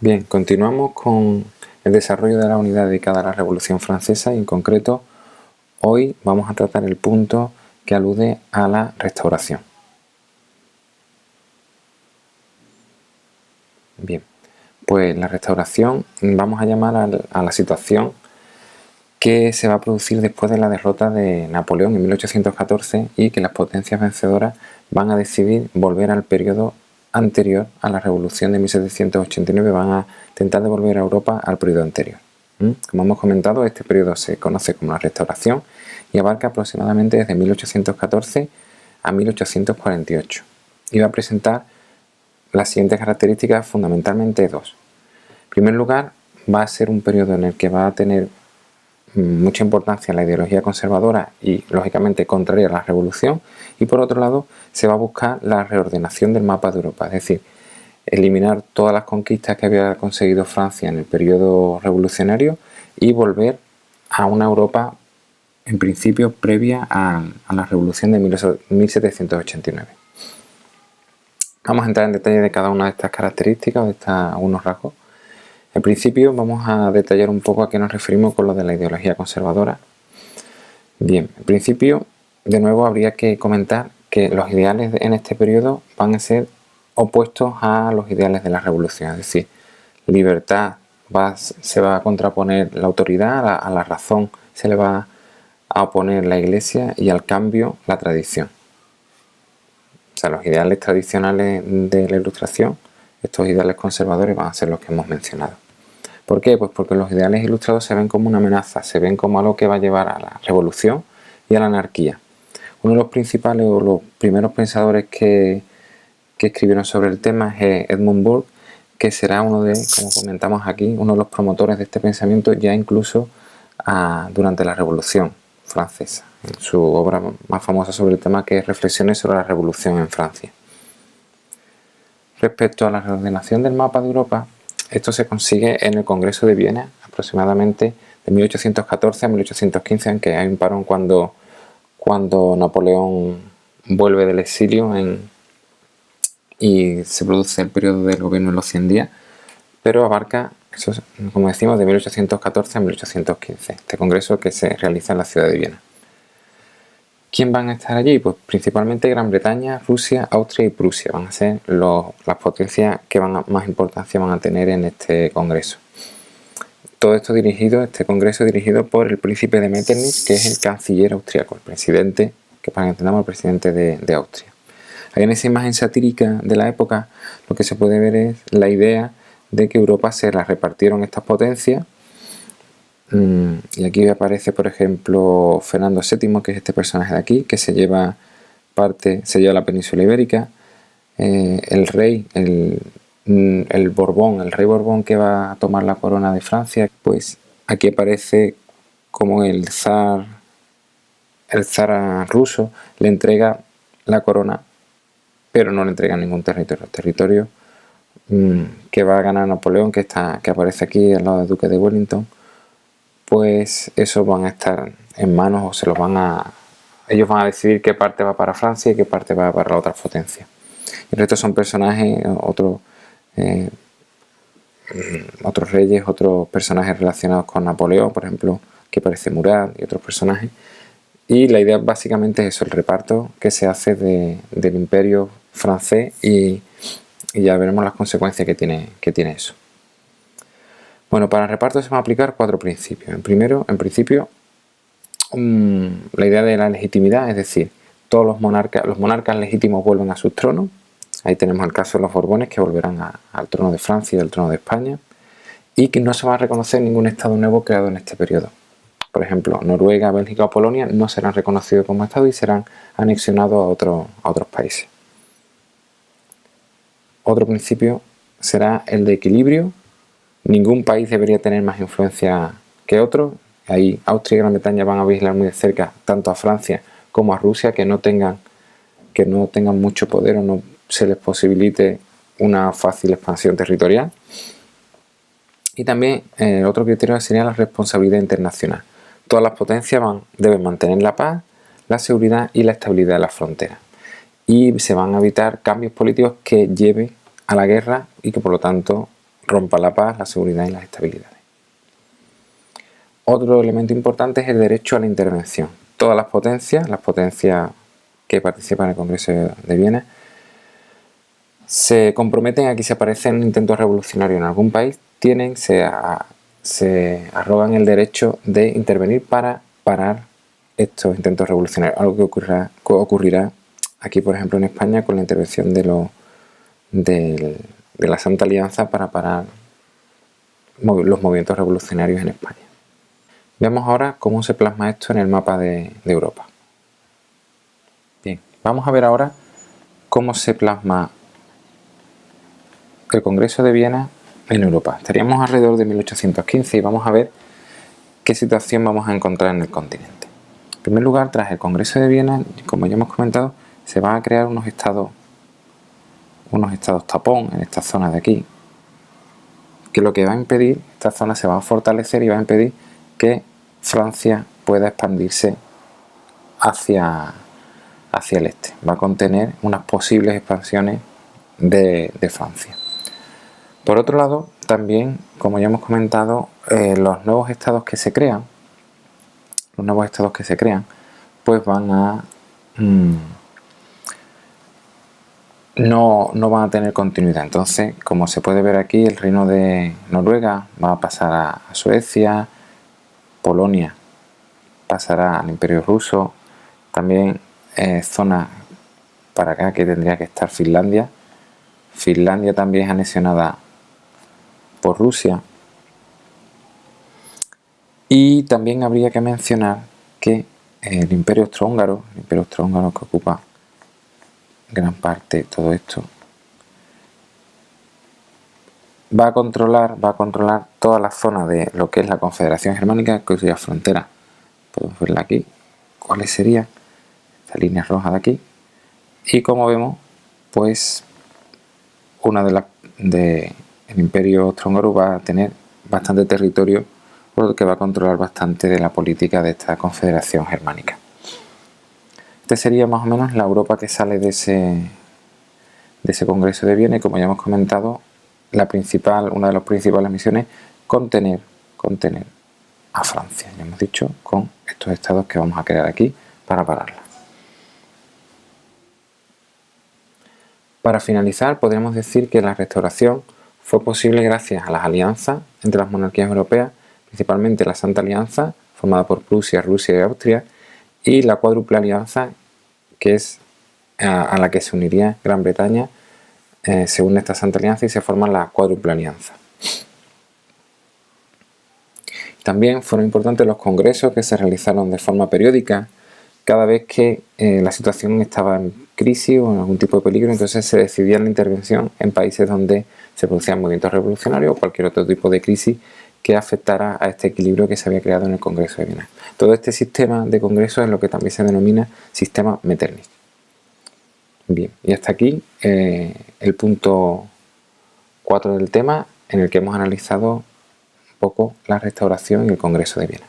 Bien, continuamos con el desarrollo de la unidad dedicada a la Revolución Francesa y en concreto hoy vamos a tratar el punto que alude a la Restauración. Bien, pues la Restauración vamos a llamar a la situación que se va a producir después de la derrota de Napoleón en 1814 y que las potencias vencedoras van a decidir volver al periodo anterior a la Revolución de 1789, van a intentar devolver a Europa al periodo anterior. Como hemos comentado, este periodo se conoce como la Restauración y abarca aproximadamente desde 1814 a 1848 y va a presentar las siguientes características, fundamentalmente dos. En primer lugar, va a ser un periodo en el que va a tener mucha importancia la ideología conservadora y lógicamente contraria a la revolución, y por otro lado se va a buscar la reordenación del mapa de Europa, es decir, eliminar todas las conquistas que había conseguido Francia en el periodo revolucionario y volver a una Europa en principio previa a la revolución de 1789. Vamos a entrar en detalle de cada una de estas características, de algunos rasgos. En principio vamos a detallar un poco a qué nos referimos con lo de la ideología conservadora. Bien, en principio, de nuevo habría que comentar que los ideales en este periodo van a ser opuestos a los ideales de la revolución, es decir, libertad se va a contraponer la autoridad, a la razón se le va a oponer la Iglesia y al cambio la tradición. O sea, los ideales tradicionales de la Ilustración, estos ideales conservadores van a ser los que hemos mencionado. ¿Por qué? Pues porque los ideales ilustrados se ven como una amenaza, se ven como algo que va a llevar a la revolución y a la anarquía. Uno de los principales o los primeros pensadores que escribieron sobre el tema es Edmund Burke, que será uno de, como comentamos aquí, uno de los promotores de este pensamiento ya incluso durante la Revolución Francesa, en su obra más famosa sobre el tema, que es Reflexiones sobre la Revolución en Francia. Respecto a la reordenación del mapa de Europa, esto se consigue en el Congreso de Viena, aproximadamente de 1814 a 1815, aunque hay un parón cuando Napoleón vuelve del exilio y se produce el periodo del gobierno de los 100 días, pero abarca, eso, como decimos, de 1814 a 1815, este congreso que se realiza en la ciudad de Viena. ¿Quién van a estar allí? Pues principalmente Gran Bretaña, Rusia, Austria y Prusia van a ser las potencias que más importancia van a tener en este congreso. Todo esto este congreso dirigido por el príncipe de Metternich, que es el canciller austriaco, el presidente, que para que entendamos, el presidente de Austria. Ahí en esa imagen satírica de la época lo que se puede ver es la idea de que Europa se la repartieron estas potencias. Y aquí aparece, por ejemplo, Fernando VII, que es este personaje de aquí, que se lleva la península ibérica. El rey, el rey Borbón, que va a tomar la corona de Francia, pues aquí aparece como el zar ruso le entrega la corona, pero no le entrega ningún territorio. El territorio que va a ganar Napoleón, que aparece aquí al lado del duque de Wellington, pues esos van a estar en manos ellos van a decidir qué parte va para Francia y qué parte va para la otra potencia. El resto son personajes, otros reyes, otros personajes relacionados con Napoleón, por ejemplo, que aparece Murat y otros personajes. Y la idea básicamente es eso, el reparto que se hace del imperio francés y ya veremos las consecuencias que tiene eso. Bueno, para el reparto se van a aplicar 4 principios. En principio, la idea de la legitimidad, es decir, todos los monarcas legítimos vuelven a sus tronos. Ahí tenemos el caso de los Borbones, que volverán al trono de Francia y al trono de España, y que no se va a reconocer ningún estado nuevo creado en este periodo. Por ejemplo, Noruega, Bélgica o Polonia no serán reconocidos como estado y serán anexionados a otros países. Otro principio será el de equilibrio. Ningún país debería tener más influencia que otro. Ahí Austria y Gran Bretaña van a vigilar muy de cerca tanto a Francia como a Rusia, que no tengan mucho poder o no se les posibilite una fácil expansión territorial. Y también otro criterio sería la responsabilidad internacional. Todas las potencias deben mantener la paz, la seguridad y la estabilidad de las fronteras. Y se van a evitar cambios políticos que lleven a la guerra y que por lo tanto rompa la paz, la seguridad y las estabilidades. Otro elemento importante es el derecho a la intervención. Todas las potencias que participan en el Congreso de Viena, se comprometen a que si aparecen intentos revolucionarios en algún país, se arrogan el derecho de intervenir para parar estos intentos revolucionarios, algo que ocurrirá aquí, por ejemplo, en España, con la intervención de la Santa Alianza para parar los movimientos revolucionarios en España. Veamos ahora cómo se plasma esto en el mapa de Europa. Bien, vamos a ver ahora cómo se plasma el Congreso de Viena en Europa. Estaríamos alrededor de 1815 y vamos a ver qué situación vamos a encontrar en el continente. En primer lugar, tras el Congreso de Viena, como ya hemos comentado, se van a crear unos estados tapón en esta zona de aquí, que lo que va a impedir, esta zona se va a fortalecer y va a impedir que Francia pueda expandirse hacia el este. Va a contener unas posibles expansiones de Francia. Por otro lado, también, como ya hemos comentado, los nuevos estados que se crean, pues van a no van a tener continuidad. Entonces, como se puede ver aquí, el reino de Noruega va a pasar a Suecia, Polonia pasará al Imperio Ruso, también zona para acá que tendría que estar Finlandia. Finlandia también es anexionada por Rusia. Y también habría que mencionar que el Imperio Austrohúngaro, que ocupa gran parte de todo esto, va a controlar toda la zona de lo que es la Confederación Germánica, cuya frontera podemos verla aquí, cuáles serían esta línea roja de aquí, y como vemos, pues el Imperio Austrohúngaro va a tener bastante territorio, por lo que va a controlar bastante de la política de esta Confederación Germánica. Este sería más o menos la Europa que sale de ese Congreso de Viena, y como ya hemos comentado, una de las principales misiones, contener a Francia, ya hemos dicho, con estos estados que vamos a crear aquí para pararla. Para finalizar, podríamos decir que la restauración fue posible gracias a las alianzas entre las monarquías europeas, principalmente la Santa Alianza, formada por Prusia, Rusia y Austria, y la Cuádruple Alianza, que es a la que se uniría Gran Bretaña. Se une esta Santa Alianza y se forma la Cuádruple Alianza. También fueron importantes los congresos que se realizaron de forma periódica cada vez que la situación estaba en crisis o en algún tipo de peligro. Entonces se decidía la intervención en países donde se producían movimientos revolucionarios o cualquier otro tipo de crisis que afectara a este equilibrio que se había creado en el Congreso de Viena. Todo este sistema de congresos es lo que también se denomina sistema Metternich. Bien, y hasta aquí el punto 4 del tema, en el que hemos analizado un poco la restauración y el Congreso de Viena.